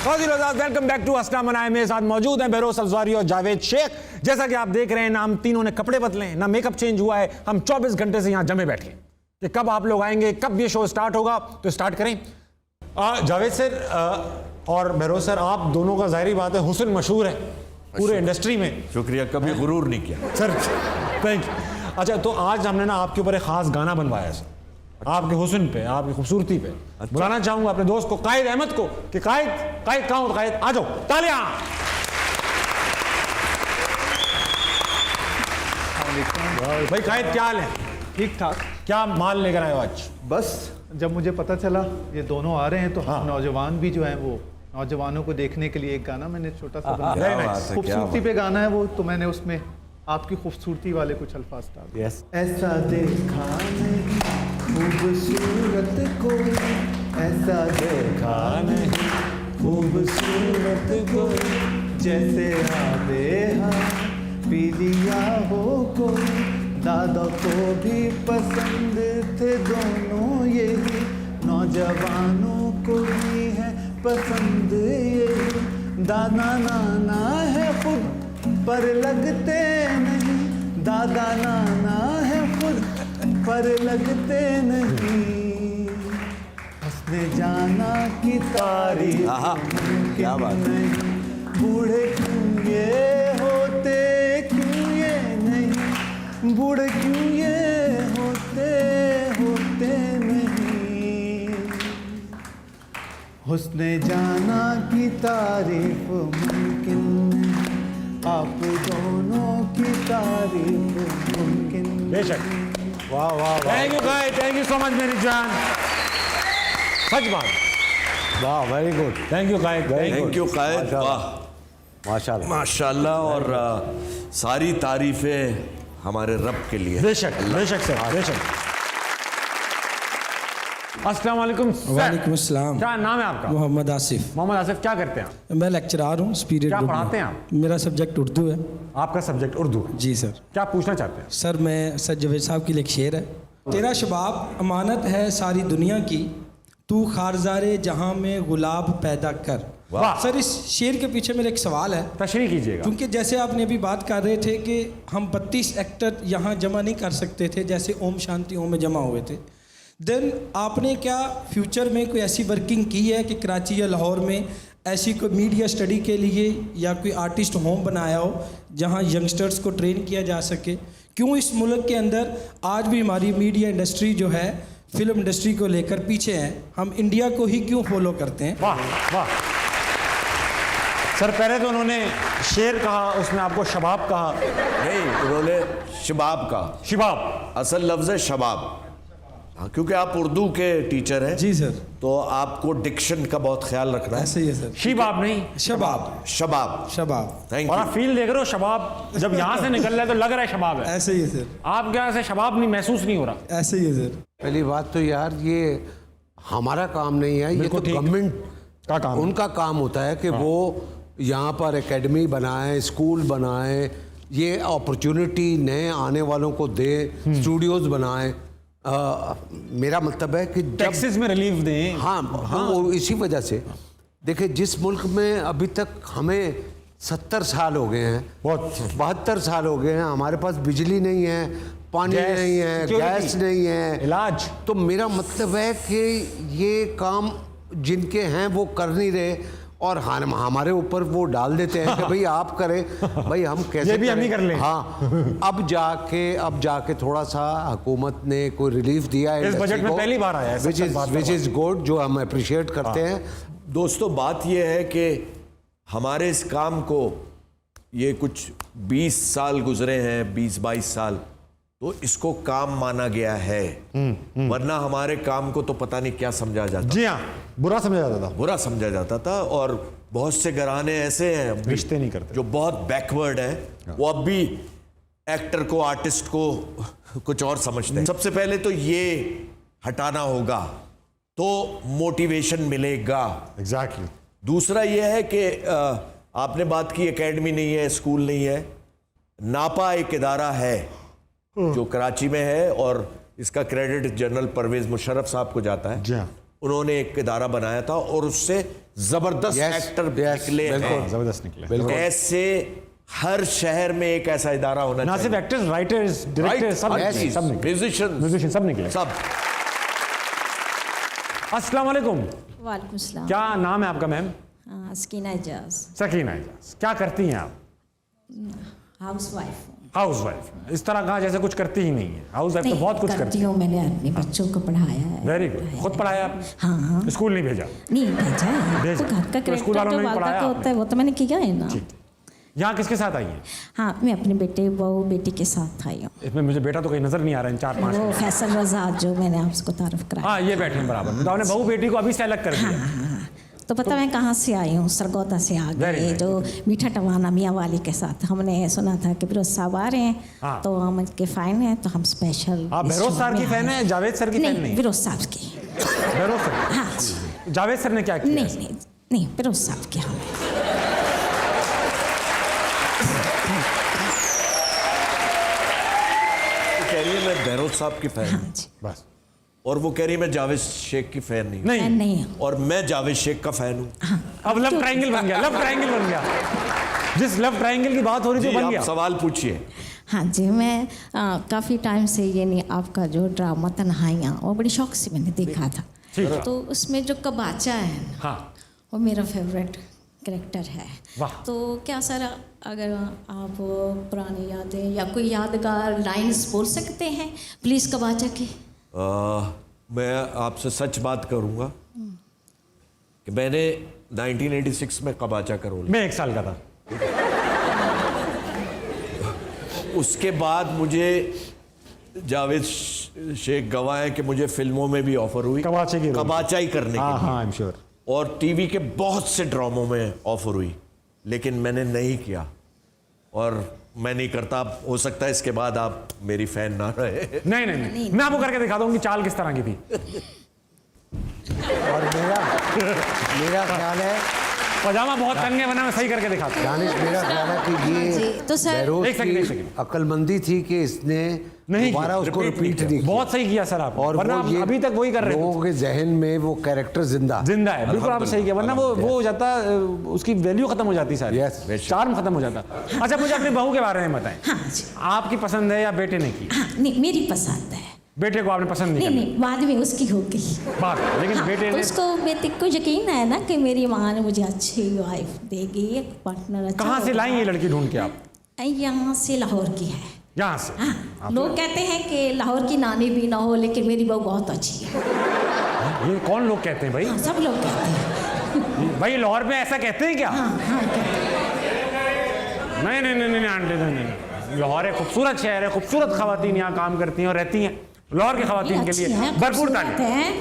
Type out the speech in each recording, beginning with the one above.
Welcome back to अस्ना मनाए। मेरे साथ मौजूद हैं बेरोस अफजारी और जावेद शेख। जैसा कि आप देख रहे हैं ना हम तीनों ने कपड़े बदले हैं, ना मेकअप चेंज हुआ है। हम 24 घंटे से यहां जमे बैठे कि कब आप लोग आएंगे, कब ये शो स्टार्ट होगा। तो स्टार्ट करें। जावेद सर और बेरोस सर, आप दोनों का जाहिर बात है हुस्न मशहूर है पूरे इंडस्ट्री में। शुक्रिया, कभी गुरूर नहीं किया सर। Thank you. अच्छा, तो आज हमने ना आपके ऊपर एक खास गाना बनवाया सर, आपके हुस्न पे, आपकी खूबसूरती पे। बुलाना चाहूंगा अपने दोस्त को कायद अहमद को कि कायद कहाँ हो? कायद आ जाओ, तालियां। भाई कायद क्या हाल है? ठीक ठाक। क्या माल लेकर आए हो आज? बस जब मुझे पता चला ये दोनों आ रहे हैं तो हाँ। नौजवान भी जो हैं वो नौजवानों को देखने के लिए एक गाना मैंने छोटा सा बनाया। very nice। खूबसूरती पे गाना है वो, तो मैंने उसमें आपकी खूबसूरती वाले कुछ अल्फाज डाल। यस। ऐसा देखा नहीं खूबसूरत को, ऐसा देखा नहीं खूबसूरत को, जैसे आबे पी लिया हो को। दादा को भी पसंद थे दोनों यही, नौजवानों को भी है पसंद यही। दादा नाना है खुद पर लगते नहीं, दादा नाना है खुद पर लगते नहीं। हंसने जाना की तारीफ क्या बात नहीं, बूढ़े क्यों ये होते, क्यों ये नहीं, बूढ़े क्यों ये होते नहीं। हुस्ने जाना की तारीफ मुमकिन नहीं, आप दोनों की तारीफ मुमकिन। बेशक। वाह वाह, thank you guys, thank you so much मेरी जान। सच बात। वाह, very good. Thank you guys, thank you कायद। वाह माशाल्लाह माशाल्लाह। और सारी तारीफें हमारे रब के लिए। बेशक बेशक सर, बेशक। अस्सलाम वालेकुम सर। वालेकुम अस्सलाम। क्या नाम है आपका? मोहम्मद आसिफ। मोहम्मद आसिफ। क्या करते हैं आप? मैं लेक्चरार हूँ स्पिरिट क्या ग्रुप में। पढ़ाते हैं आप? मेरा सब्जेक्ट उर्दू है। आपका सब्जेक्ट उर्दू है? जी सर। क्या पूछना चाहते हैं? सर मैं सर जवेद साहब के लिए एक शेर है। तेरा शबाब अमानत है सारी दुनिया की, तू खारजारे जहां में गुलाब पैदा कर। वाह। सर इस शेर के पीछे मेरा एक सवाल है, तशरीह कीजिएगा। क्योंकि जैसे आपने अभी बात कर रहे थे कि हम 32 एक्टर यहाँ जमा नहीं कर सकते थे जैसे ओम शांति ओम में जमा हुए थे। देन आपने क्या फ्यूचर में कोई ऐसी वर्किंग की है कि कराची या लाहौर में ऐसी कोई मीडिया स्टडी के लिए या कोई आर्टिस्ट होम बनाया हो जहाँ यंगस्टर्स को ट्रेन किया जा सके? क्यों इस मुल्क के अंदर आज भी हमारी मीडिया इंडस्ट्री जो है फिल्म इंडस्ट्री को लेकर पीछे हैं? हम इंडिया को ही क्यों फॉलो करते हैं? वाह वाह। सर पहले तो उन्होंने शेर कहा, उसमें आपको शबाब कहा। नहीं, उन्होंने शबाब का, शिबाब। असल लफ्ज है शबाब। हाँ, क्योंकि आप उर्दू के टीचर हैं जी सर। तो आपको डिक्शन का बहुत ख्याल रखना है। ऐसे ही है सर। शिबाब नहीं, शबाब। शबाब। शबाब। थैंक और यू। आप फील देख रहे हो शबाब जब यहाँ से निकल रहा है तो लग रहा है शबाब है। ऐसे ही है सर। आप क्या ऐसे शबाब नहीं महसूस नहीं हो रहा? ऐसे ही है सर। पहली बात तो यार ये हमारा काम नहीं है, ये तो ठीक। गवर्नमेंट का काम है। उनका काम होता है कि वो यहाँ पर एकेडमी बनाए, स्कूल बनाए, ये अपॉर्चुनिटी नए आने वालों को दे, स्टूडियोज बनाए। मेरा मतलब है कि टैक्सेस में रिलीफ दें। हाँ, वो इसी वजह से देखिए जिस मुल्क में अभी तक हमें 70 साल हो गए हैं, बहुत 72 साल हो गए हैं, हमारे पास बिजली नहीं है, पानी गैस, नहीं है, सिक्योरिटी, गैस नहीं है, इलाज। तो मेरा मतलब है कि ये काम जिनके हैं वो कर नहीं रहे और हमारे ऊपर वो डाल देते हैं कि भाई आप करें, भाई हम कैसे ये भी हम ही करें? कर लें। हाँ, अब जाके थोड़ा सा हुकूमत ने कोई रिलीफ दिया है इस बजट में पहली बार आया है, विच इज गुड, जो हम अप्रिशिएट करते हैं। दोस्तों बात यह है कि हमारे इस काम को ये कुछ 20 साल गुजरे हैं, 20-22 साल, तो इसको काम माना गया है। वरना हमारे काम को तो पता नहीं क्या समझा जाता, जी हाँ, बुरा समझा जाता था। बुरा समझा जाता था। और बहुत से घराने ऐसे हैं अभी रिश्ते नहीं करते जो बहुत बैकवर्ड हैं, वो अब भी एक्टर को, आर्टिस्ट को कुछ और समझते हैं। सबसे पहले तो ये हटाना होगा तो मोटिवेशन मिलेगा। एग्जैक्टली। दूसरा यह है कि आपने बात की एकेडमी नहीं है, स्कूल नहीं है। नापा एक इदारा है जो कराची में है और इसका क्रेडिट जनरल परवेज मुशर्रफ साहब को जाता है। जी हाँ। उन्होंने एक इदारा बनाया था और उससे जबरदस्त Yes, एक्टर yes, निकले बिल्कुल, हैं। जबरदस्त निकले। बिल्कुल। ऐसे हर शहर में एक ऐसा इदारा होना ना सिर्फ चाहिए। एक्टर्स, राइटर्स, डायरेक्टर्स, सब हर निकले, चीज, सब निकले, म्यूजिशियंस, म्यूजिशियन सब निकले। सब। अस्सलाम वालेकुम, वालेकुम सलाम। क्या नाम है आपका मैम? स्कीना एजाज, सकीना एजाज। क्या करती हैं आप? हाउस वाइफ हूँ। House wife. इस तरह कहा जैसे कुछ करती ही नहीं है। हाउस वाइफ तो बहुत कुछ करती करती है। हूँ, मैंने अपने बच्चों को पढ़ाया है। Very good. खुद पढ़ाया आपने? हाँ। स्कूल नहीं भेजा? नहीं भेजा है, भेजा। तो घर का तो स्कूल वालों करेक्टर जो ने भी वालदा पढ़ाया का होता है वो तो मैंने किया है ना। ठीक। यहाँ किसके साथ आई है? हाँ, मैं अपने बेटे बहू बेटी के साथ आई हूँ। इसमें मुझे बेटा तो कहीं नजर नहीं आ रहा है इन 4-5 वो में। फैसल रजा जो मैंने आपको तारुफ कराया। हाँ, ये बैठे हैं बराबर। तो आपने बहू बेटी को अभी से अलग कर दिया। तो पता मैं कहाँ से आई हूँ? सरगोदा से आ Very गए, nice. जो मीठा टवाना मियाँ वाली के साथ। हमने सुना था कि फिरोज साहब आ रहे हैं, हाँ। तो हम उनके फैन हैं, तो हम स्पेशल। आप बहरोज सर की फैन है, जावेद सर की फैन नहीं? फिरोज साहब की। बहरोज सर। हाँ। जावेद सर ने क्या किया? नहीं फिरोज साहब की हम। वो कह रही है मैं बहरोज साहब की फैन हूं। हाँ जी। बस। और वो कह रही है मैं जावेद शेख की फैन नहीं हूं। नहीं, फैन नहीं हूँ। और मैं जावेद शेख का फैन हूँ। अब लव ट्रायंगल बन गया, लव ट्रायंगल बन गया। जिस लव ट्रायंगल की बात हो रही थी जी, वो बन आप गया। सवाल पूछिए। हाँ जी, मैं काफ़ी टाइम से ये नहीं आपका जो ड्रामा तन्हाइयाँ वो बड़ी शौक से मैंने देखा था। ठीक है। तो उसमें जो कबाचा है ना, हाँ, वो मेरा फेवरेट कैरेक्टर है। वाह। तो क्या सर, अगर आप पुरानी यादें या कोई यादगार लाइन्स बोल सकते हैं प्लीज़ कबाचा की? मैं आपसे सच बात करूंगा कि मैंने 1986 में कबाचा का रोल, मैं 1 साल का था। उसके बाद मुझे जावेद शेख गवाह है कि मुझे फिल्मों में भी ऑफर हुई कबाचे की रोल। कबाचा ही करने हाँ के लिए। हाँ, आई एम श्योर। और टीवी के बहुत से ड्रामों में ऑफर हुई, लेकिन मैंने नहीं किया और मैं नहीं करता। हो सकता है इसके बाद आप मेरी फैन ना रहे। नहीं नहीं नहीं, मैं आपको करके दिखा दूंगी चाल किस तरह की थी। और मेरा ख्याल है, पजामा बहुत तंग है, वरना मैं सही करके दिखाता हूँ। दानिश, मेरा ख्याल है कि हाँ ये जी, तो सर बहरोज एक सेकंड, एक की सेकंड। अक्लमंदी थी कि इसने नहीं दोबारा किया, उसको repeat रिपीट नहीं नहीं किया। बहुत सही किया सर आप, और वरना वो आप ये अभी तक वही कर रहे थे। लोगों के जहन में वो कैरेक्टर जिंदा जिंदा है, बिल्कुल आप सही किया, वरना वो हो जाता, उसकी वैल्यू खत्म हो जाती सारी, Yes. चार्म खत्म हो जाता। अच्छा, मुझे अपनी बहू के बारे में बताएं। हाँ जी। आपकी पसंद है या बेटे ने की? हाँ, नहीं मेरी पसंद है। बेटे को आपने पसंद नहीं नहीं किया? नहीं, बाद में उसकी होगी। बात, लेकिन हाँ, बेटे ने उसको बेटे को यकीन है ना कि मेरी माँ ने मुझे अच्छी वाइफ देगी, एक पार्टनर अच्छा कहाँ से होगा। लाई ये लड़की ढूंढ के आप? यहाँ से लाहौर की है। यहाँ से? हाँ, लोग कहते हैं कि लाहौर की नानी भी ना हो, लेकिन मेरी बहू बहुत अच्छी है। ये कौन लोग कहते हैं भाई? हाँ, सब लोग कहते हैं। भाई लाहौर में ऐसा कहते हैं क्या? हाँ हाँ कहते हैं। नहीं नहीं नहीं नहीं आंटी, नहीं। लाहौर एक खूबसूरत शहर है, खूबसूरत खवातीन यहाँ काम करती हैं और रहती हैं। लाहौर की खवातीन के अच्छी लिए हैं, भरपूर खूबसूरत तारीफ। हैं।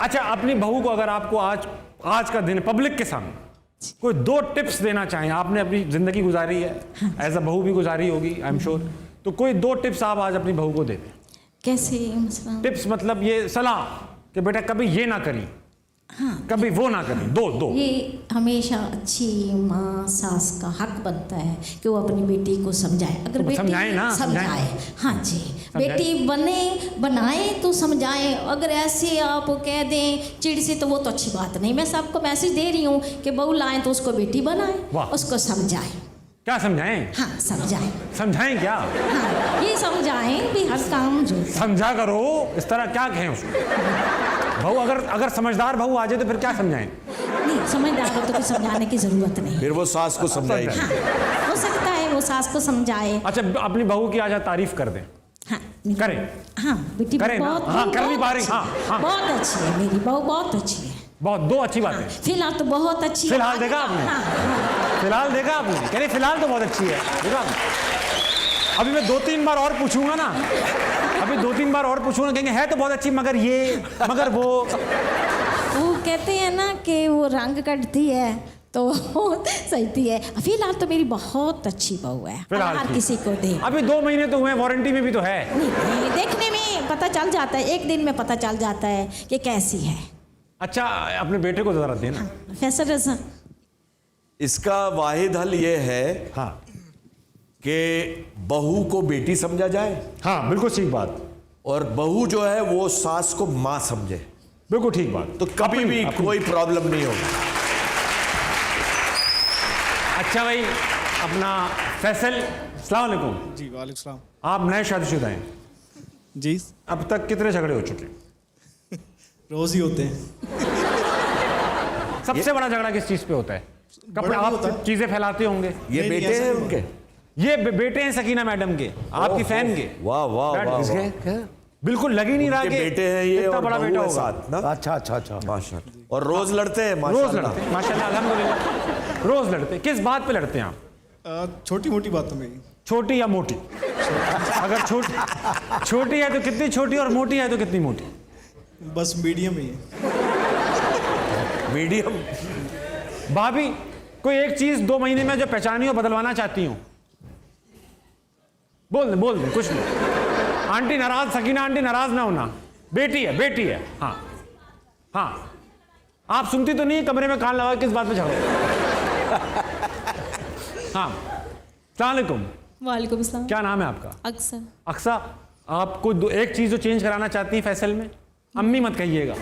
अच्छा, अपनी बहू को अगर आपको आज का दिन पब्लिक के सामने कोई 2 टिप्स देना चाहें, आपने अपनी जिंदगी गुजारी है, एज अ बहू भी गुजारी होगी आई एम श्योर, तो कोई 2 टिप्स आप आज अपनी बहू को दे दें। कैसे मसला? टिप्स मतलब ये सलाह कि बेटा कभी ये ना करी, हाँ, कभी वो ना करी, दो। ये हमेशा अच्छी माँ सास का हक बनता है कि वो अपनी बेटी को समझाए। अगर तो बेटी समझाए ना, समझाए, हाँ जी, बेटी बनाए तो समझाए। अगर ऐसे आप कह दें चिड़ से, तो वो तो अच्छी बात नहीं। मैं सबको मैसेज दे रही हूँ कि बहू लाएं तो उसको बेटी बनाए, वाह। उसको समझाए। क्या समझाएं? हाँ, समझाए। समझाएं क्या? हाँ, ये समझाएं भी हर काम जो समझा करो, इस तरह क्या कहें उसको? बहू अगर समझदार बहू आ जाए तो फिर क्या समझाएं? नहीं, समझदार हो तो कुछ समझाने की जरूरत नहीं। फिर वो सास को समझाएगी। हाँ, हो सकता है वो सास को समझाए। अच्छा, अपनी बहू की आज तारीफ कर दें। हाँ, करें। हाँ बेटी करें ना? बहुत हाँ, कर नहीं पा रही। अच्छी हाँ, है। हाँ। बहुत अच्छी है मेरी बहू, बहुत अच्छी है। बहुत 2 अच्छी बातें। फिलहाल तो बहुत अच्छी है। फिलहाल देखा आपने? हाँ, हाँ। फिलहाल देखा आपने? कह रहे फिलहाल तो बहुत अच्छी है, देखा आपने? अभी मैं 2-3 बार और पूछूंगा ना, अभी 2-3 बार और पूछूंगा, कहेंगे है तो बहुत अच्छी, मगर ये मगर वो कहते हैं ना कि वो रंग कटती है तो सहती है। फिलहाल तो मेरी बहुत अच्छी बहू है, फिलहाल हर ठीक। किसी को दे। अभी 2 महीने तो हुए, वारंटी में भी तो है। नहीं, देखने में पता चल जाता है, एक दिन में पता चल जाता है कि कैसी है। अच्छा, अपने बेटे को जरा देना। फैसल रजा, इसका वाहिद हल ये है हाँ, कि बहू को बेटी समझा जाए हाँ बिल्कुल ठीक बात, और बहू जो है वो सास को मां समझे, बिल्कुल ठीक बात। तो कभी भी कोई प्रॉब्लम नहीं होगी। अच्छा भाई, अपना फैसल, अस्सलाम वालेकुम। जी वालेकुम सलाम। आप नए शादीशुदा हैं, जी अब तक कितने झगड़े हो चुके हैं? रोज ही होते हैं। सबसे बड़ा झगड़ा किस चीज पे होता है? कपड़े, आप चीजें फैलाते होंगे। ये नहीं, बेटे ऐसा हैं नहीं उनके? ये बेटे हैं सकीना मैडम के, आपकी फैन के। वाह वाह That वाह is वाह। good. बिल्कुल लग ही नहीं रहा उनके कि बेटे हैं ये इतना और बड़ा बहू बेटा है होगा। साथ ना। अच्छा अच्छा अच्छा। माशाल्लाह। और रोज लड़ते हैं रोज माशाल्लाह। लड़ते हैं, माशाल्लाह, अल्हम्दुलिल्लाह। रोज लड़ते हैं। किस बात पे लड़ते हैं आप? छोटी मोटी बातों में। छोटी या मोटी? अगर छोटी है तो कितनी छोटी, और मोटी है तो कितनी मोटी? बस मीडियम ही है। मीडियम। भाभी, कोई एक चीज 2 महीने में जो पहचानी हो, बदलवाना चाहती हूँ, बोल दे कुछ नहीं। आंटी नाराज, सकीना आंटी नाराज ना होना, बेटी है। हाँ आप सुनती तो नहीं, कमरे में कान लगा किस बात पे झगड़ो। हाँ, अस्सलाम वालेकुम। वालेकुम सलाम। क्या नाम है आपका? अक्सर। अक्सा, आपको एक चीज जो चेंज कराना चाहती हैं फैसल में, अम्मी मत कहिएगा।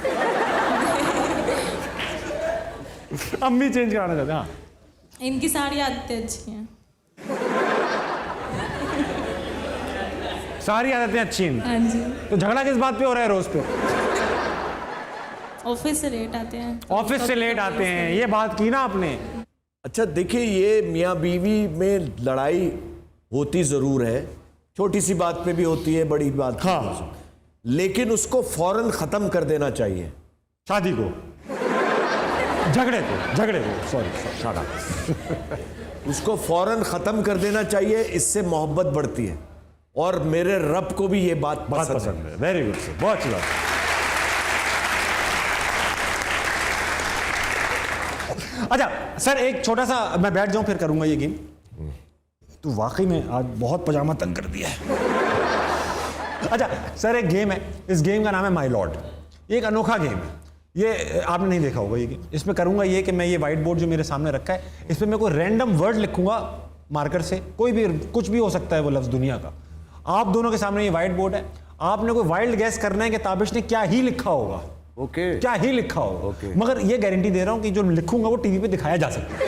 अम्मी चेंज कराना चाहते हैं। हाँ, इनकी सारी आदतें अच्छी हैं। सारी आदतें अच्छी हैं। हाँ जी। तो झगड़ा किस बात पे हो रहा है रोज पे? ऑफिस से लेट आते हैं। ऑफिस से लेट आते हैं, ये बात की ना आपने। अच्छा देखिए, ये मियाँ बीवी में लड़ाई होती जरूर है, छोटी सी बात पे भी होती है, बड़ी बात पे भी होती है। लेकिन उसको फौरन खत्म कर देना चाहिए। शादी को, झगड़े को सॉरी शादा। उसको फौरन खत्म कर देना चाहिए, इससे मोहब्बत बढ़ती है। और मेरे रब को भी ये बात पसंद है। वेरी गुड सर, बहुत अच्छी बात। अच्छा सर, एक छोटा सा, मैं बैठ जाऊं फिर करूंगा ये गेम। तो वाकई में आज बहुत पजामा तंग कर दिया है। अच्छा सर, एक गेम है, इस गेम का नाम है माई लॉर्ड। ये एक अनोखा गेम है, ये आपने नहीं देखा होगा ये गेम। इसमें करूंगा ये कि मैं ये व्हाइट बोर्ड जो मेरे सामने रखा है, इसमें मैं कोई रैंडम वर्ड लिखूंगा मार्कर से, कोई भी, कुछ भी हो सकता है वो लफ्ज दुनिया का। आप दोनों के सामने ये व्हाइट बोर्ड है, आपने कोई वाइल्ड गैस करना है कि ताबिश ने क्या ही लिखा होगा। ओके। क्या ही लिखा होगा। ओके। मगर ये गारंटी दे रहा हूं कि जो लिखूंगा वो टीवी पे दिखाया जा सकता है।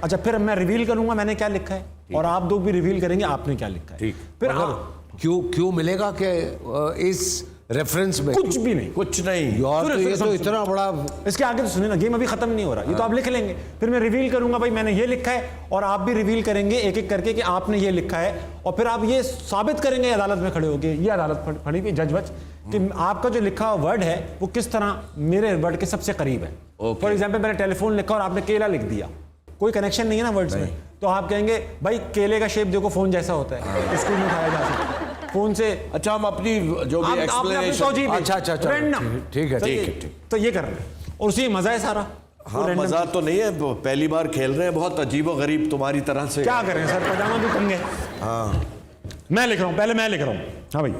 अच्छा, फिर मैं रिवील करूंगा मैंने क्या लिखा है, और आप दो भी रिवील करेंगे आपने क्या लिखा है। ठीक। फिर क्यों मिलेगा कि इस रेफरेंस में? कुछ भी नहीं, कुछ नहीं यार, तो ये तो इतना बड़ा। इसके आगे तो सुनिए ना, गेम अभी खत्म नहीं हो रहा, ये तो आप लिख लेंगे। फिर मैं रिवील करूंगा भाई मैंने ये लिखा है, और आप भी रिवील करेंगे एक एक करके कि आपने ये लिखा है, और फिर आप ये साबित करेंगे अदालत में खड़े होकर, ये अदालत खड़ी हुई जज वज, कि आपका जो लिखा हुआ वर्ड है वो किस तरह मेरे वर्ड के सबसे करीब है। फॉर एग्जाम्पल, मैंने टेलीफोन लिखा और आपने केला लिख दिया, कोई कनेक्शन नहीं है ना वर्ड्स में, तो आप कहेंगे भाई केले का शेप देखो फोन जैसा होता है, स्कूल में उठाया जा सकता है फोन से। अच्छा, हम अपनी जो भी अच्छा ठीक है। तो ये कर रहे हैं, और उसी मजा है सारा। हाँ, मजा तो नहीं है, पहली बार खेल रहे हैं, बहुत अजीब व गरीब तुम्हारी तरह से। क्या करें सर, पजामा भी टंगे। हाँ, मैं लिख रहा हूँ, पहले मैं लिख रहा हूँ। हाँ भाई,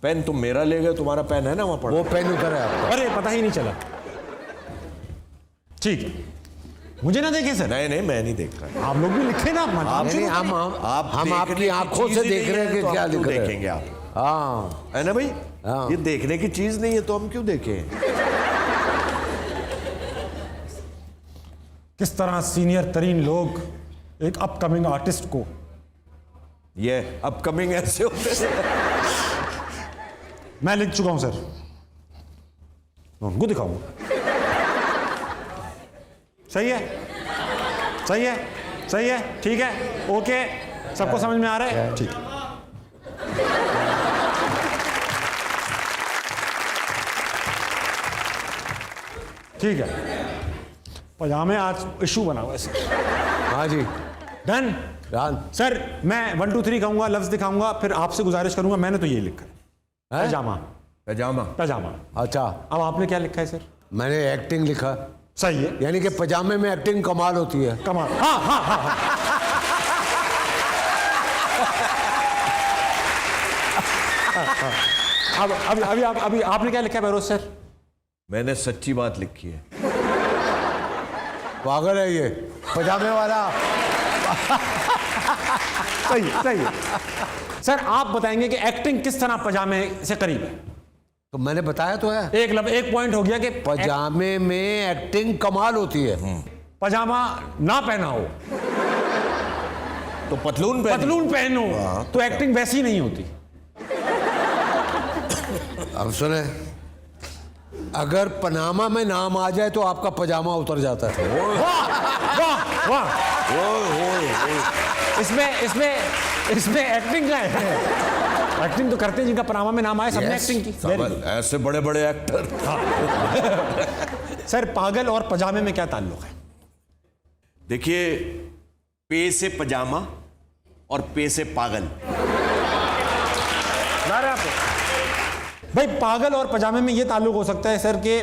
पेन तुम मेरा ले गए, तुम्हारा पेन है ना वहां पर? वो पेन उधर है आपका। अरे पता ही नहीं चला। ठीक है, मुझे ना देखें सर। नहीं, मैं नहीं देख रहा। आप लोग भी लिखे ना, हम आपकी आंखों से देख रहे हैं कि क्या लिख रहे हैं। देखेंगे आप? हाँ, है ना भाई? हाँ। ये देखने की चीज नहीं है तो हम क्यों देखें? किस तरह सीनियर तरीन लोग एक अपकमिंग आर्टिस्ट को, ये अपकमिंग ऐसे होते हैं। मैं लिख चुका हूं सर, उनको दिखाऊंगा। सही है, सही है, सही है, ठीक है, ओके, सबको समझ में आ रहा है? ठीक है। ठीक है, पजामे आज इशू बना हुआ है। हाँ जी, डन डन। सर, मैं 1 2 3 कहूंगा, लफ्ज दिखाऊंगा, फिर आपसे गुजारिश करूंगा, मैंने तो ये लिखा है पजामा। पजामा। पजामा। अच्छा, अब आपने क्या लिखा है सर? मैंने एक्टिंग लिखा। सही है, यानी कि पजामे में एक्टिंग कमाल होती है। कमाल। हाँ हाँ हाँ हाँ। अब अभी आपने क्या लिखा है बहरोज सर? मैंने सच्ची बात लिखी है। पागल है ये पजामे वाला। सही सही। सर आप बताएंगे कि एक्टिंग किस तरह पजामे से करीब है? तो मैंने बताया तो है, एक पॉइंट हो गया कि पजामे में एक्टिंग कमाल होती है। पजामा ना पहना हो तो पतलून पहनो तो एक्टिंग वैसी नहीं होती। अब सुने, अगर पनामा में नाम आ जाए तो आपका पजामा उतर जाता है। वाह वाह, इसमें एक्टिंग का है। एक्टिंग तो करते हैं जिनका पनामा में नाम आए, सबने एक्टिंग की। Very good. ऐसे बड़े बड़े एक्टर। सर पागल और पजामे में क्या ताल्लुक है? देखिए, पे से पजामा और पे से पागल। भाई पागल और पजामे में यह ताल्लुक हो सकता है सर कि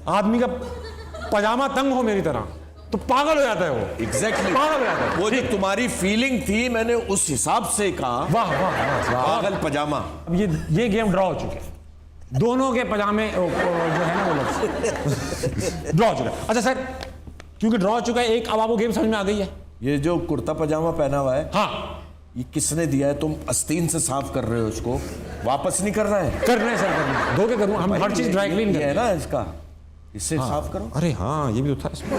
आदमी का पजामा तंग हो मेरी तरह तो पागल हो जाता है वो। एग्जैक्टली पागल हो जाता है वो जो तुम्हारी फीलिंग थी, मैंने उस हिसाब से कहा। वाह वाह वाह। पागल पजामा। अब ये गेम ड्रॉ हो चुके हैं, दोनों के पजामे जो है ना वो लोग ड्रॉ हो चुका है। अच्छा सर, क्योंकि ड्रॉ हो चुका है, एक अब आपको गेम समझ में आ गई है। ये जो कुर्ता पजामा पहना हुआ है, हाँ, ये किसने दिया है? तुम आस्तीन से साफ कर रहे हो इसको, वापस नहीं करना है? करना है सर, करना है। धो के करूँ, हम हर चीज ड्राई क्लीन है ना इसका, इससे साफ करो। अरे हाँ, ये भी तो था इसमें।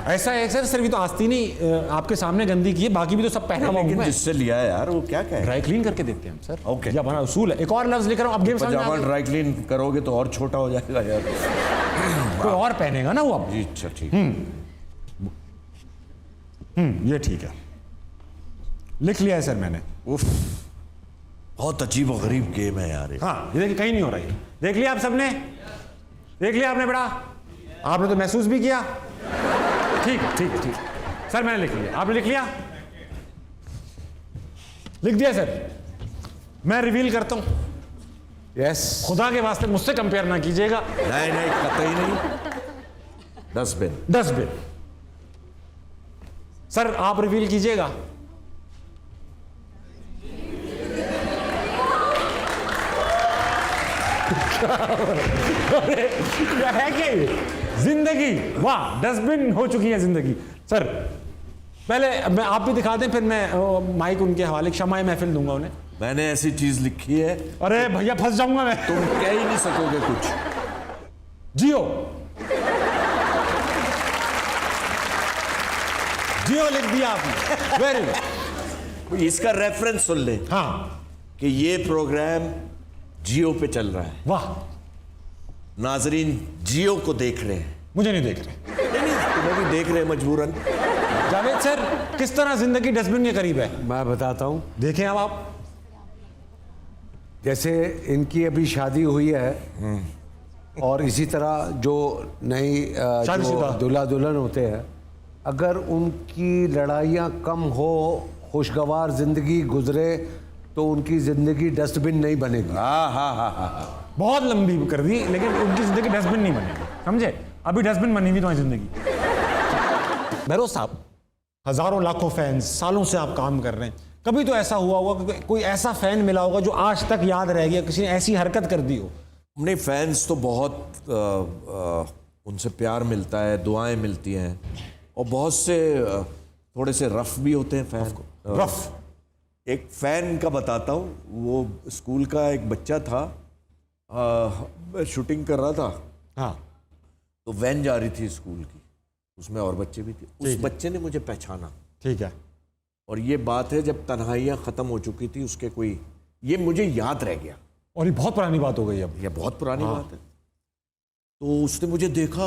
ऐसा है सर, सिर्फ ये तो आस्तीन ही आपके सामने गंदी की है, बाकी भी तो सब पहना हुआ लेकिन है। जिससे लिया है यार, वो क्या कहे? ड्राई क्लीन करके देते हैं हम सर। ओके। ये हमारा उसूल है। एक और लफ्ज लिख रहा हूँ, अब गेम समझ में आ पजामा गई? ड्राई क्लीन करोगे तो और छोटा हो जाएगा यार। कोई और पहनेगा ना वो अब। जी अच्छा, ठीक। ये ठीक है, लिख लिया है सर मैंने। उफ, बहुत अजीब और गरीब गेम है यार ये। हाँ, ये देखिए कहीं नहीं हो रहा है। देख लिया आप सबने? देख लिया आपने बेटा? आपने तो महसूस भी किया। ठीक ठीक ठीक सर, मैंने लिख लिया। आपने लिख लिया? लिख दिया सर। मैं रिवील करता हूं, यस। खुदा के वास्ते मुझसे कंपेयर ना कीजिएगा। नहीं नहीं, कतई नहीं। डस्टबिन। डस्टबिन। सर आप रिवील कीजिएगा। क्या है कि जिंदगी, वाह, डस्टबिन हो चुकी है जिंदगी। सर पहले मैं आप भी दिखा दें, फिर मैं माइक उनके हवाले शमाए महफिल दूंगा उन्हें। मैंने ऐसी चीज लिखी है, अरे भैया फंस जाऊंगा मैं। तुम कह ही नहीं सकोगे कुछ। जियो, जियो लिख दिया आपने। Very good. इसका रेफरेंस सुन ले हाँ, कि ये प्रोग्राम जियो पे चल रहा है, वाह, नाजरीन जियो को देख रहे हैं। मुझे नहीं देख रहे। नहीं, तुम्हें भी देख रहे हैं मजबूरन। जावेद सर, किस तरह जिंदगी डस्टबिन के करीब है? मैं बताता हूँ। देखें अब आप। जैसे इनकी अभी शादी हुई है और इसी तरह जो नई शादीशुदा। जो दूल्हा दुल्हन होते हैं, अगर उनकी लड़ाइयाँ कम हो, खुशगवार जिंदगी गुजरे, तो उनकी जिंदगी डस्टबिन नहीं बनेगी। हाँ हाँ हाँ हाँ। बहुत लंबी कर दी, लेकिन उनकी जिंदगी डस्टबिन नहीं बनेगी, समझे? अभी डस्टबिन बनी हुई तुम्हारी जिंदगी। बहरोज साहब, हजारों लाखों फैंस, सालों से आप काम कर रहे हैं, कभी तो ऐसा हुआ होगा कि कोई ऐसा फैन मिला होगा जो आज तक याद रह गया, किसी ने ऐसी हरकत कर दी हो? अपने फैंस तो बहुत उनसे प्यार मिलता है, दुआएं मिलती हैं, और बहुत से थोड़े से रफ भी होते हैं फैन। रफ? एक फैन का बताता हूँ। वो स्कूल का एक बच्चा था, शूटिंग कर रहा था, हाँ, तो वैन जा रही थी स्कूल की, उसमें और बच्चे भी थे। उस बच्चे ने मुझे पहचाना, ठीक है। और ये बात है जब तन्हाइयाँ ख़त्म हो चुकी थी उसके, कोई ये मुझे याद रह गया। और ये बहुत पुरानी बात हो गई अब। ये बहुत पुरानी बात है। तो उसने मुझे देखा,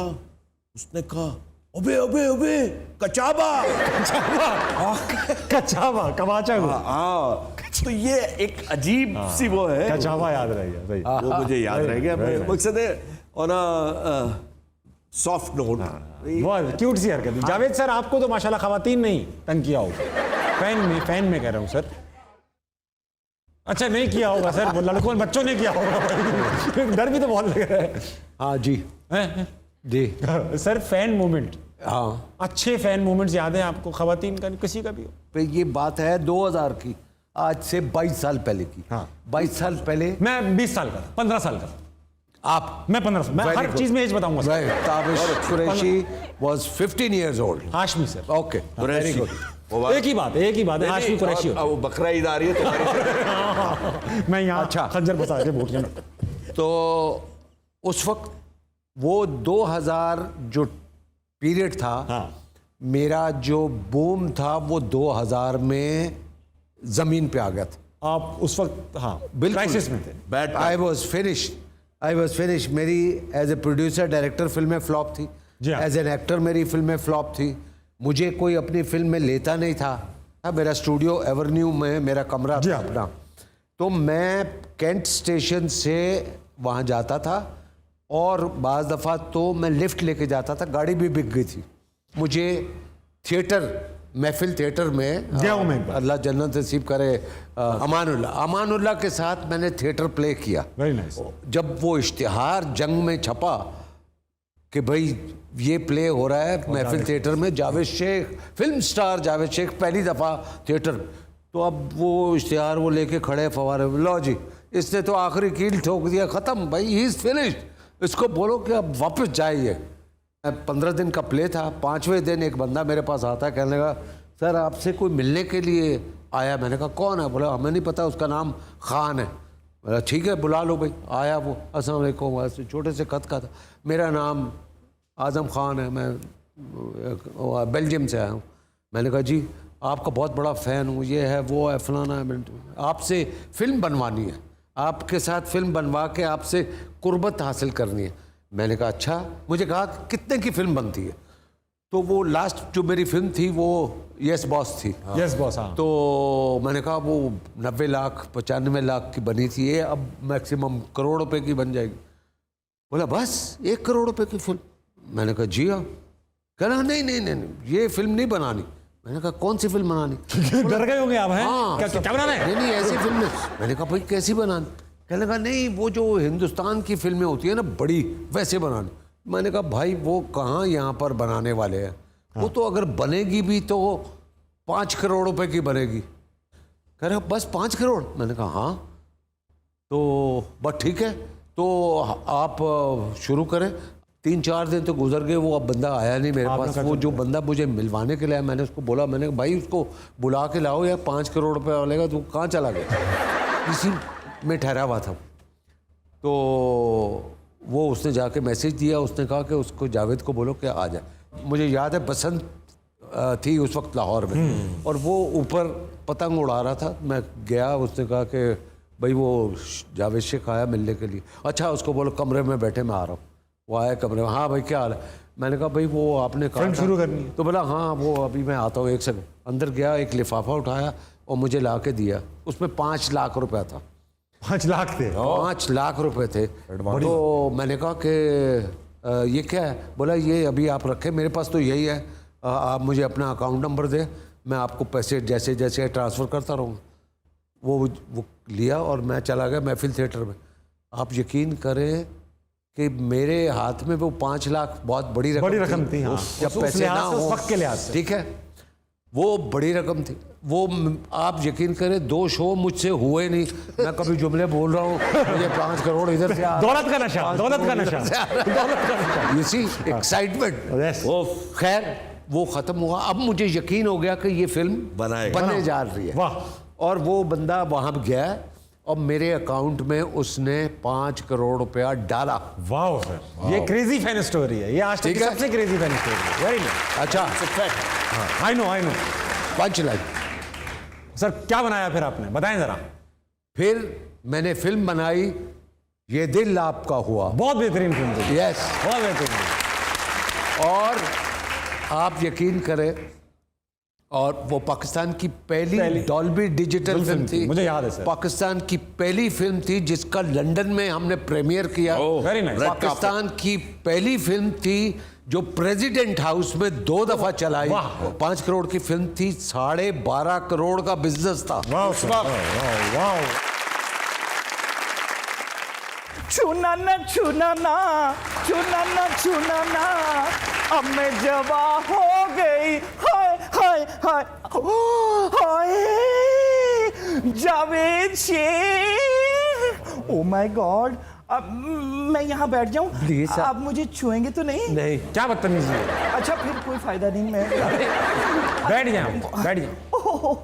उसने कहा, अबे अबे अबे कचाबा। कचावा, कबाचा को। हाँ, तो ये एक अजीब सी वो है, कचावा याद रह गया, सही। वो मुझे याद रह गया। मकसद है ऑन अ सॉफ्ट नोट। बहुत क्यूट सी हरकत है। जावेद सर, आपको तो माशाल्लाह खवातीन नहीं तंग किया होगा, फैन में कह रहा हूँ सर। अच्छा, नहीं किया होगा सर, लड़कों बच्चों ने किया होगा। डर भी तो बहुत लग रहा है। हाँ जी, हैं? जी सर, फैन मोमेंट, हाँ। अच्छे फैन मोमेंट्स याद हैं आपको, खवातीन का किसी का भी हो? पे ये बात है 2000 की, आज से 22 साल पहले की। हाँ। 22 साल पहले मैं 20 साल का था, 15 साल का था। आप मैं 15 मैं Very हर good. चीज में एज बताऊंगा sir. Right. Tabish Qureshi was 15 years old. Hashmi sir. Okay. Very good. एक ही बात है हाशमी कुरैशी होता वो बकरा ईद आ रही है तुम्हारी। है। मैं यहाँ अच्छा। खंजर बता के बोटियां में। तो उस वक्त वो 2000 जो पीरियड था, हाँ। मेरा जो बूम था वो 2000 में जमीन पे आ गया था। आप उस वक्त हाँ बिल्कुल। क्राइसिस में थे। Bad I was finish. मेरी एज ए प्रोड्यूसर डायरेक्टर फिल्में फ्लॉप थी, जी हाँ। एज एन एक्टर मेरी फिल्में फ्लॉप थी, मुझे कोई अपनी फिल्म में लेता नहीं था। मेरा स्टूडियो एवेन्यू में मेरा कमरा जी था हाँ। अपना, तो मैं कैंट स्टेशन से वहाँ जाता था और बाज़ दफ़ा तो मैं लिफ्ट लेके जाता था, गाड़ी भी बिक गई थी। मुझे थिएटर महफिल थिएटर में गया हूं मैं एक बार। अल्लाह जन्नत नसीब करे, अमानुल्लाह के साथ मैंने थिएटर प्ले किया। Very nice. जब वो इश्तिहार जंग में छपा कि भाई ये प्ले हो रहा है महफिल थिएटर में, जावेद शेख फिल्म स्टार जावेद शेख पहली दफ़ा थिएटर, तो अब वो इश्तिहार वो लेके खड़े फवारे, लो जी इसने तो आखिरी कील ठोक दिया, ख़त्म भाई, ही इज़ फिनिश्ड, इसको बोलो कि अब वापस जाइए। 15 दिन का प्ले था, 5वें दिन एक बंदा मेरे पास आता है, कहने लगा सर आपसे कोई मिलने के लिए आया। मैंने कहा कौन है? बोला हमें नहीं पता, उसका नाम खान है। बोला ठीक है बुला लो भाई। आया वो, अस्सलाम वालेकुम, ऐसे छोटे से खत का था, मेरा नाम आज़म खान है, मैं बेल्जियम से आया हूँ। मैंने कहा जी आपका बहुत बड़ा फ़ैन हूँ, ये है वो है फलाना है, आपसे फ़िल्म बनवानी है, आपके साथ फिल्म बनवा के आपसे कुर्बत हासिल करनी है। मैंने कहा अच्छा। मुझे कहा कितने की फिल्म बनती है? तो वो लास्ट जो मेरी फिल्म थी वो यस बॉस थी। Yes boss. हाँ। तो मैंने कहा वो 90 लाख 95 लाख की बनी थी, ये अब मैक्सिमम करोड़ रुपए की बन जाएगी। बोला बस 1 करोड़ रुपए की फिल्म? मैंने कहा जी हाँ। कहना नहीं, ये फिल्म नहीं बनानी। मैंने कहा कौन सी फिल्म बनानी? डर गए होंगे आप हैं? हाँ, क्या बनाना है? नहीं ऐसी फिल्म। मैंने कहा भाई कैसी बनानी? कहने कहा नहीं वो जो हिंदुस्तान की फिल्में होती है ना बड़ी, वैसे बनानी। मैंने कहा भाई वो कहाँ यहाँ पर बनाने वाले हैं, वो तो अगर बनेगी भी तो 5 करोड़ रुपए की बनेगी। कह रहे बस 5 करोड़? मैंने कहा हाँ। तो बस ठीक है, तो आप शुरू करें। 3-4 दिन तो गुजर गए, वो अब बंदा आया नहीं मेरे पास। वो जो बंदा मुझे मिलवाने के लिए आया, मैंने उसको बोला, मैंने कहा भाई उसको बुला के लाओ यार, 5 करोड़ रुपये वालेगा। तो कहाँ चला गया? इसी में ठहरा हुआ था। तो वो उसने जाके मैसेज दिया, उसने कहा कि उसको जावेद को बोलो कि आ जाए। मुझे याद है बसंत थी उस वक्त लाहौर में, और वो ऊपर पतंग उड़ा रहा था। मैं गया, उसने कहा कि भाई वो जावेद शेख आया मिलने के लिए। अच्छा उसको बोलो कमरे में बैठे, मैं आ रहा हूँ। वो आया कमरे में, हाँ भाई क्या हाल है? मैंने कहा भाई वो आपने कहा फिल्म शुरू करनी है। तो बोला हाँ वो अभी मैं आता हूँ 1 सेकंड। अंदर गया, एक लिफाफा उठाया और मुझे ला के दिया। उसमें 5 लाख रुपया था। 5 लाख थे? 5 लाख रुपए थे। तो मैंने कहा कि ये क्या है? बोला ये अभी आप रखें, मेरे पास तो यही है, आप मुझे अपना अकाउंट नंबर दें, मैं आपको पैसे जैसे जैसे ट्रांसफ़र करता रहूँगा। वो लिया और मैं चला गया महफिल थिएटर में। आप यकीन करें कि मेरे हाथ में वो 5 लाख बहुत बड़ी रकम थी। हाँ। जब उस पैसे लिहाज ना से, उस हो, वक्त के लिहाज से। ठीक है, वो बड़ी रकम थी। वो आप यकीन करें 2 शो मुझसे हुए नहीं, मैं कभी जुमले बोल रहा हूँ मुझे 5 करोड़ इधर से दौलत का नशा, दौलत का नशा। You see excitement. खैर वो ख़त्म हुआ। अब मुझे यकीन हो गया कि ये फिल्म बनने जा रही है। वाह। और वो बंदा वहाँ गया और मेरे अकाउंट में उसने 5 करोड़ रुपया डाला। वाह सर, ये क्रेजी फैन स्टोरी है, ये आज तक की सबसे क्रेजी फैन स्टोरी है। Very nice. अच्छा आई नो 5 लाख। सर क्या बनाया फिर आपने, बताएं जरा। फिर मैंने फिल्म बनाई ये दिल आपका हुआ। बहुत बेहतरीन फिल्म थी। यस, बहुत बेहतरीन। और आप यकीन करें, और वो पाकिस्तान की पहली डॉल्बी डिजिटल फिल्म थी। मुझे याद है सर। पाकिस्तान की पहली फिल्म थी जिसका लंदन में हमने प्रीमियर किया। Very nice. पाकिस्तान की पहली फिल्म थी जो प्रेसिडेंट हाउस में 2 दफा चलाई। 5 करोड़ की फिल्म थी, 12.5 करोड़ का बिजनेस था। छूना ना अब मैं जवा हो गई। हाय हाय हाय हाय Javed Shaikh, oh my God अब मैं यहाँ बैठ जाऊँ? Please, sir. आप मुझे छुएंगे तो नहीं? नहीं, क्या बदतमीजी है? अच्छा फिर कोई फायदा नहीं, मैं बैठ जाए बैठ जाए। ओह,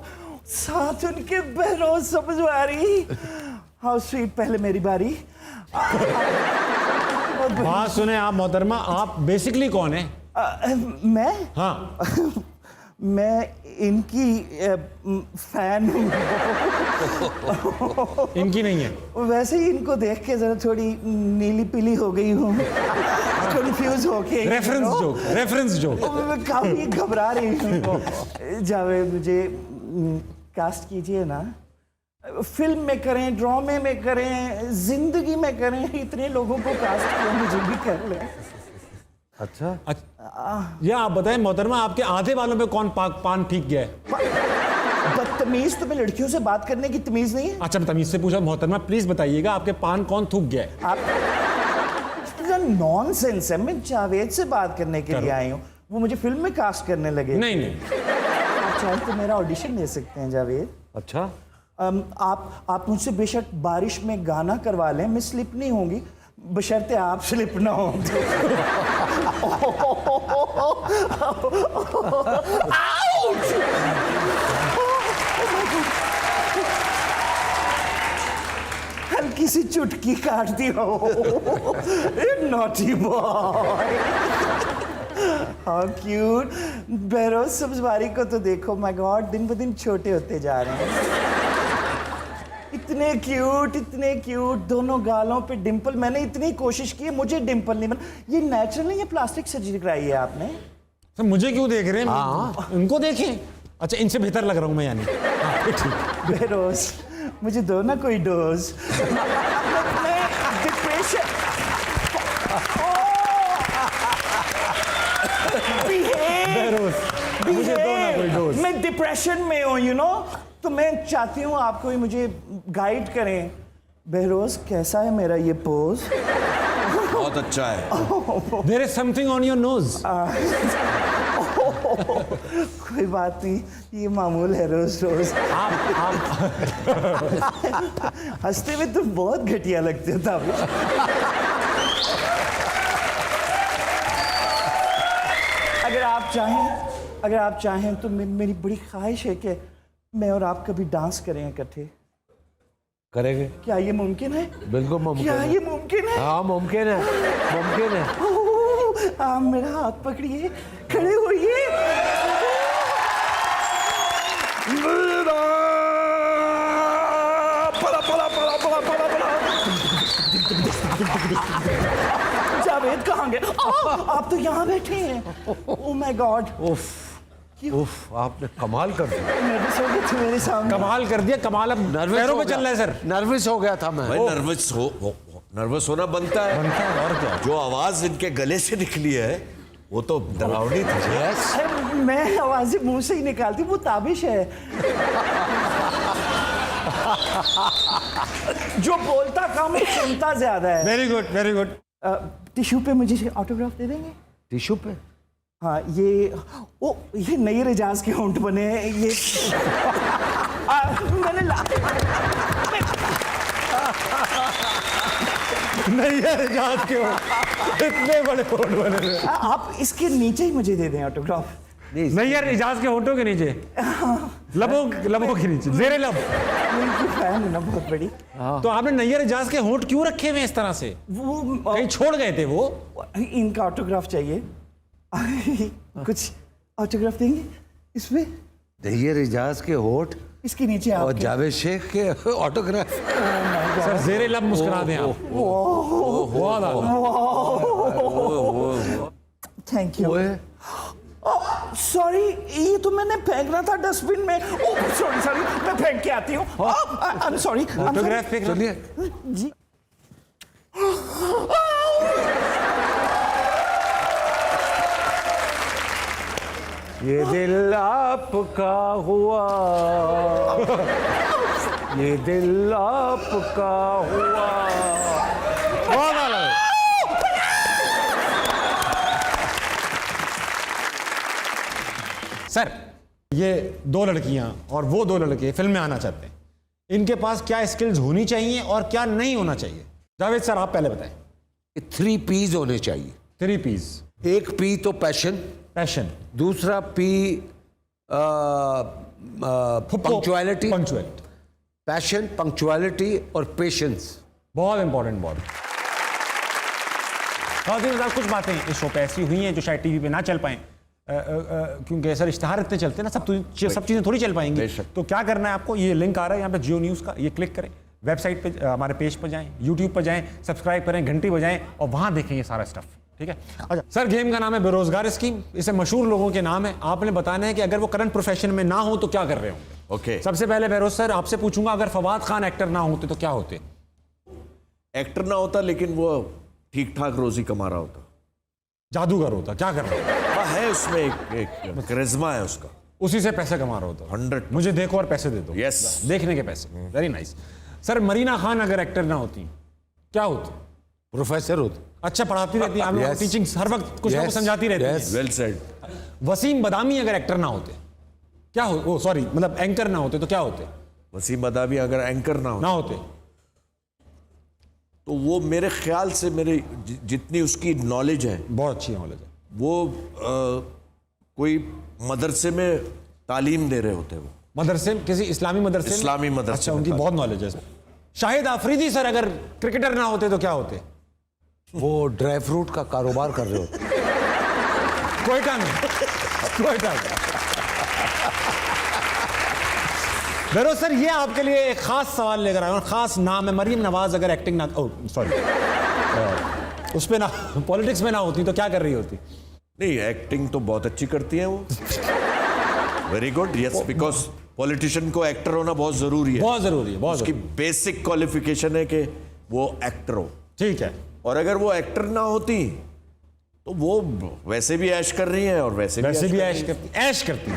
साथ उनके बहरोज सब्जवारी। हाउ स्वीट, पहले मेरी बारी। बात सुने आप मोहतरमा, आप बेसिकली कौन है? मैं हाँ, मैं इनकी फैन हूँ। इनकी नहीं है। वैसे ही इनको देख के जरा थोड़ी नीली पीली हो गई हूँ, कंफ्यूज होके। Reference joke. मैं काफी घबरा रही हूँ। जावेद, मुझे कास्ट कीजिए ना, फिल्म में करें, ड्रामे में करें, जिंदगी में करें, इतने लोगों को कास्ट किया, मुझे भी कर लें। अच्छा, ये आप बताएं मोहतरमा, आपके आधे वालों पे कौन पान ठीक गया है? बदतमीज, तुम्हें लड़कियों से बात करने की तमीज नहीं है? अच्छा, मैं तमीज से पूछा। मोहतरमा प्लीज बताइएगा, आपके पान कौन थूक गया है? आप नॉनसेंस है। मैं जावेद से बात करने के लिए आई हूँ, वो मुझे फिल्म में कास्ट करने लगे। नहीं नहीं, आप चाहें तो मेरा ऑडिशन ले सकते हैं जावेद। अच्छा, आप मुझसे बेशक बारिश में गाना करवा लें, मैं स्लिप नहीं होंगी, बशर्ते आप स्लिप ना हो। हल्की सी चुटकी काट दी हो। Naughty boy, how cute. Behroz Sabzwari को तो देखो, माय गॉड, दिन ब दिन छोटे होते जा रहे हैं। इतने क्यूट, दोनों गालों पे डिंपल। मैंने इतनी कोशिश की है, मुझे डिंपल नहीं बना। ये नेचुरल नहीं है, प्लास्टिक सर्जरी कराई है आपने? सर मुझे क्यों देख रहे हैं? उनको देखें। अच्छा, इनसे बेहतर लग रहा हूं मैं यानी? ठीक। बहरोज, मुझे दो ना कोई डोज। डिप्रेशन, मुझे दो ना कोई डोज। मैं डिप्रेशन में हूँ, यू नो, तो मैं चाहती हूँ आपको ही मुझे गाइड करें। बहरोज, कैसा है मेरा ये पोज? बहुत अच्छा है। There is something on your nose. कोई बात नहीं, ये मामूल है रोज रोज। आप हंसते हुए तुम बहुत घटिया लगते हो ताबिश। अगर आप चाहें तो मेरी बड़ी ख्वाहिश है कि मैं और आप कभी डांस करें इकट्ठे। करेंगे। क्या ये मुमकिन है? बिल्कुल मुमकिन क्या है। ये मुमकिन है? हाँ, मुमकिन है, मुमकिन है। ओह, आप मेरा हाथ पकड़िए, खड़े होइए। जावेद कहाँ गए? आप तो यहाँ बैठे हैं। Oh my God. उफ, आपने कमाल कर दिया। नर्वस हो गए थे मेरे सामने। कमाल कर दिया, कमाल। अब पैरों पे चल रहा है सर। नर्वस हो गया था मैं। भाई नर्वस होना बनता है। और क्या? जो आवाज इनके गले से निकली है वो तो डरावनी थी। अरे, मैं आवाजें मुंह से ही निकालती, वो ताबिश है। जो बोलता कम है, सुनता ज्यादा है। Very good, very good. Tissue पे मुझे ऑटोग्राफ दे देंगे? टिश्यू पे? हाँ, ये नई रिजाज के होंठ बने हैं ये। मैंने नहीं यार, जांच क्यों? इतने बड़े होंठ बने हुए। आप इसके नीचे ही मुझे दे दें ऑटोग्राफ। नहीं यार, इजाज के होंठों के नीचे, लबों के नीचे, जेरे लब। उनकी फैन है ना बहुत बड़ी। तो आपने नैयर इजाज के होंठ क्यों रखे हुए इस तरह से? वो कहीं छोड़ गए थे वो? इनका ऑटोग्राफ चाहिए। कुछ ऑटोग्राफ देंगे इसमें? दहियर इजाज के होठ इसके नीचे और आपके। जावेद शेख के ऑटोग्राफ। सर जेरे लब मुस्कुरा दें आप। बहुत आला। Thank you. सॉरी, ये तो मैंने फेंकना था डस्टबिन में। सॉरी, मैं फेंक के आती हूँ। I am sorry. ऑटोग्राफ फेंक चलिए। जी। ये दिल आपका हुआ, ये दिल आपका हुआ। बहुत आला। सर, ये दो लड़कियां और वो दो लड़के फिल्म में आना चाहते हैं, इनके पास क्या स्किल्स होनी चाहिए और क्या नहीं होना चाहिए? जावेद सर आप पहले बताएं। 3 P's होने चाहिए। 3 P's। एक P तो पैशन, पैशन, दूसरा P punctuality, punctuality, passion, punctuality और पेशेंस। बहुत इंपॉर्टेंट, बहुत। साहब कुछ बातें इस शो पे ऐसी हुई हैं जो शायद टीवी पे ना चल पाएं, क्योंकि सर इश्तिहार इतने चलते हैं ना, सब चीज़ें थोड़ी चल पाएंगी। तो क्या करना है आपको, ये लिंक आ रहा है यहाँ पे जियो न्यूज़ का, ये क्लिक करें, वेबसाइट पे हमारे पेज पर जाएं, यूट्यूब पर जाएं, सब्सक्राइब करें, घंटी बजाएं और वहाँ देखें ये सारा स्टफ, ठीक है। अच्छा सर, गेम का नाम है बेरोजगार स्कीम, इसे मशहूर लोगों के नाम है, आपने बताना है कि अगर वो करंट प्रोफेशन में ना हो तो क्या कर रहे होंगे। ओके। सबसे पहले बेरोज सर आपसे पूछूंगा, अगर फवाद खान एक्टर ना होते तो क्या होते? एक्टर ना होता लेकिन वो ठीक ठाक रोजी कमा रहा होता। जादूगर होता, क्या कर रहा होता? हाँ, है उसमें एक करिश्मा है उसका, उसी से पैसे कमा रहा होता। 100। मुझे देखो और पैसे दे दो। Yes। देखने के पैसे। Very nice. Sir Marina Khan अगर एक्टर ना होती क्या होती? प्रोफेसर होते। अच्छा पढ़ाती रहती, आप लोग Yes। टीचिंग हर वक्त कुछ ना कुछ Yes। समझाती रहती Yes। हैं। Well said. वसीम बदामी अगर एक्टर ना होते क्या हो, ओ सॉरी मतलब एंकर ना होते तो क्या होते? वसीम अदावी अगर एंकर ना हो ना होते तो वो मेरे ख्याल से मेरे जितनी उसकी नॉलेज है बहुत अच्छी नॉलेज है। वो कोई मदरसे में तालीम दे रहे होते वो। मदरसे, किसी इस्लामी मदरसे में? इस्लामी मदरसे अच्छा, में उनकी बहुत नॉलेज है। शाहिद आफरीदी सर अगर क्रिकेटर ना होते तो क्या होते? वो ड्राई फ्रूट का कारोबार कर रहे होते। कोयटा में, कोयटा में। बेरोज सर ये आपके लिए एक खास सवाल लेकर आया हूं, खास नाम है, मरियम नवाज अगर एक्टिंग ना, सॉरी उस पे ना, पॉलिटिक्स में ना होती तो क्या कर रही होती? नहीं, एक्टिंग तो बहुत अच्छी करती है वो। Very good, yes, because politician को एक्टर होना बहुत जरूरी है। बहुत जरूरी है, बहुत उसकी जरूरी। बेसिक क्वालिफिकेशन है कि वो एक्टर हो। ठीक है। और अगर वो एक्टर ना होती तो वो वैसे भी ऐश कर रही है और वैसे भी ऐश करती, ऐश करती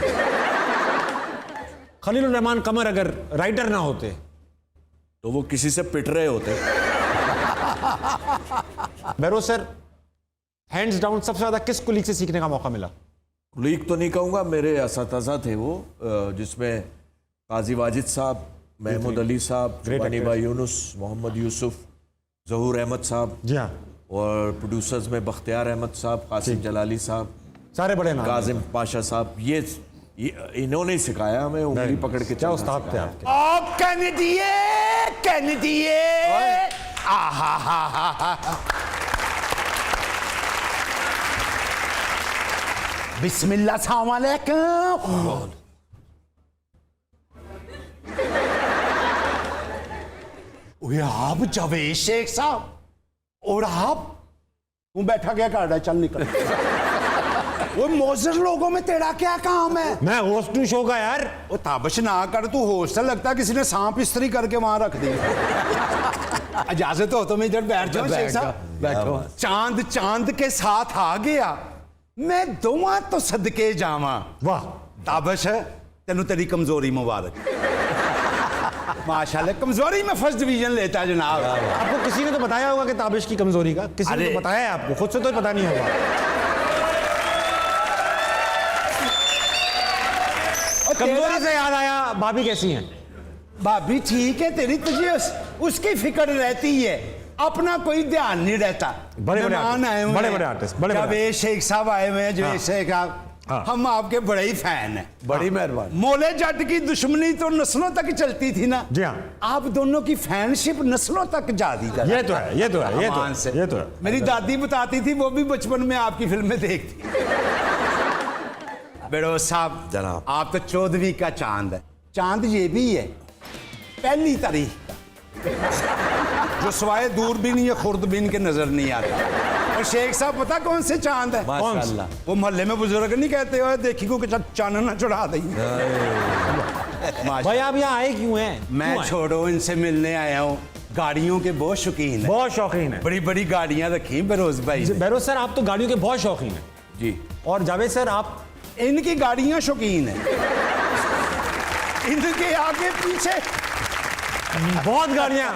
खलीलुर रहमान कमर अगर राइटर ना होते तो वो किसी से पिट रहे होते। बेरोज सर हैंड्स डाउन सबसे ज्यादा किस कुलीग से सीखने का मौका मिला? कुलीग तो नहीं कहूँगा, मेरे असातिज़ा थे वो, जिसमें काजी वाजिद साहब, महमूद अली साहब, जुबानी भाई यूनुस, मोहम्मद यूसुफ, ज़हूर अहमद साहब, जी हाँ, और प्रोड्यूसर्स में बख्तियार अहमद साहब, कासिम जलाली साहब, सारे बड़े नाम। काजिम पाशा साहब, ये इन्होंने ही सिखाया हमें, उंगली पकड़ के क्या चलना उस्ताद थे सिखाया। आपके। ओ कैनेडिये बिस्मिल्लाह अस्सलाम वालेकुम। ओए आप जावेद शेख साहब, और आप तू बैठा क्या कर रहा है, चल निकल। वो मोजर लोगों में तेरा क्या काम है? मैं होस्ट हूं शो का यार। वो ताबश ना कर, तू हॉस्टल लगता है किसी ने सांप इस्त्री करके वहां रख दी। इजाजत हो तो मैं इधर बैठ जाऊं शेख साहब? बैठो। चांद चांद के साथ आ गया, मैं दुआ तो सदके जावा। वाह, ताबश है तेनू, तेरी कमजोरी मुबारक। माशाल्लाह, कमजोरी में फर्स्ट डिवीजन लेता है जनाब। आपको किसी ने तो बताया होगा कि ताबिश की कमजोरी का, किसी ने तो बताया है आपको, खुद से तो पता नहीं होगा। कमजोरी से याद आया, भाभी कैसी हैं? भाभी ठीक है तेरी, तुझे उसकी फिक्र रहती है, अपना कोई ध्यान नहीं रहता। बड़े मेहमान आए हुए बड़े हैं। बड़े आर्टिस्ट, बड़े जावेद शेख साहब आए हुए हैं। जावेद शेख साहब, हाँ। हम आपके बड़े ही फैन हैं। बड़ी मेहरबानी। मोले जट की दुश्मनी तो नस्लों तक चलती थी ना। जी हाँ। आप दोनों की फैनशिप नस्लों तक जा दी। ये तो है, ये तो है, ये तो अमान से। है, ये तो है। मेरी दादी बताती थी, वो भी बचपन में आपकी फिल्में देखती। बेरोज साहब जनाब, आप तो 14वीं का चांद है। चांद ये भी है पहली तारीख का, जो सवाए दूरबीन या खुर्दबीन के नजर नहीं आता। और शेख साहब पता कौन से चांद है? माशाल्लाह। वो मोहल्ले में बुजुर्ग नहीं कहते हो देखी को चानन ना चढ़ा दी। भाई आप यहाँ आए क्यों हैं? मैं क्यों आए? छोड़ो, इनसे मिलने आया हूँ। गाड़ियों के बहुत शौकीन है, बहुत शौकीन है। बड़ी बड़ी गाड़ियां रखी बेरोज भाई ने। बेरोज सर आप तो गाड़ियों के बहुत शौकीन हैं। जी। और जावेद सर आप इनकी गाड़ियां शौकीन है, इनके आगे पीछे बहुत गाड़ियां।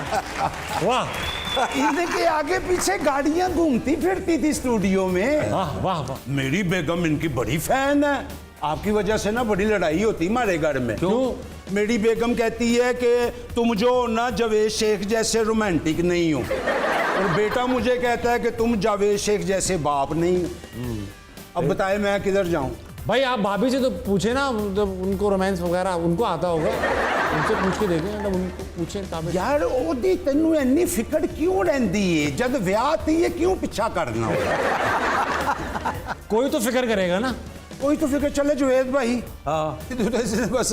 वाह इनके आगे पीछे गाड़ियां घूमती फिरती थी स्टूडियो में। वाह वाह वाह। मेरी बेगम इनकी बड़ी फैन है। आपकी वजह से ना बड़ी लड़ाई होती हमारे घर में। क्यों? मेरी बेगम कहती है कि तुम जो हो ना जावेद शेख जैसे रोमांटिक नहीं हो। और बेटा मुझे कहता है कि तुम जावेद शेख जैसे बाप नहीं हो। अब बताए मैं किधर जाऊं? भाई आप भाभी से तो पूछे ना, जब उनको रोमांस वगैरह उनको आता होगा, उनसे पूछ के देखें, मतलब उनको पूछे काबिल। यार ओदी तेनू इन्नी फिक्र क्यों रहंदी है? जब ब्याह ती है क्यों पीछा करना हो? कोई तो फिक्र करेगा ना। कोई तो फिक्र चले जुवेद भाई। हाँ बस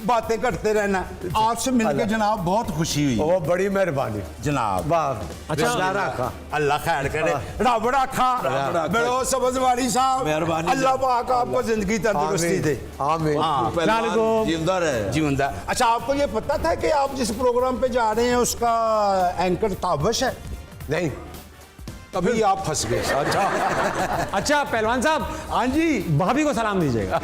बातें करते रहना। आपसे मिलकर जनाब बहुत खुशी हुई वो बड़ी मेहरबानी जनाब। वाह अच्छा। अल्लाह खैर करे। रब रखा बड़ो समझवाड़ी साहब, मेहरबानी। अल्लाह पाक आपको जिंदगी तंदुरुस्ती दे। आमीन। हाँ, पहलवान जिंदा रहे। जीवंदा। अच्छा, आपको ये पता था कि आप जिस प्रोग्राम पे जा रहे हैं उसका एंकर ताबश है? नहीं, तभी आप फंस गए। अच्छा अच्छा पहलवान साहब, हाँ जी, भाभी को सलाम दीजिएगा।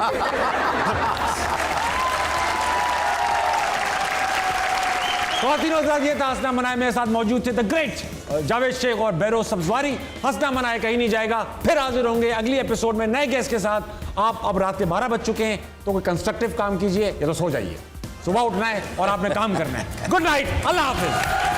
खातिन हज़रात, ये था हंसना मनाए, मेरे साथ मौजूद थे द ग्रेट जावेद शेख और बेरोज सब्जवारी। हंसना मनाए कहीं नहीं जाएगा, फिर हाजिर होंगे अगली एपिसोड में नए गेस्ट के साथ। आप अब रात के 12 बज चुके हैं, तो कोई कंस्ट्रक्टिव काम कीजिए या तो सो जाइए। सुबह उठना है और आपने काम करना है। गुड नाइट, अल्लाह हाफिज।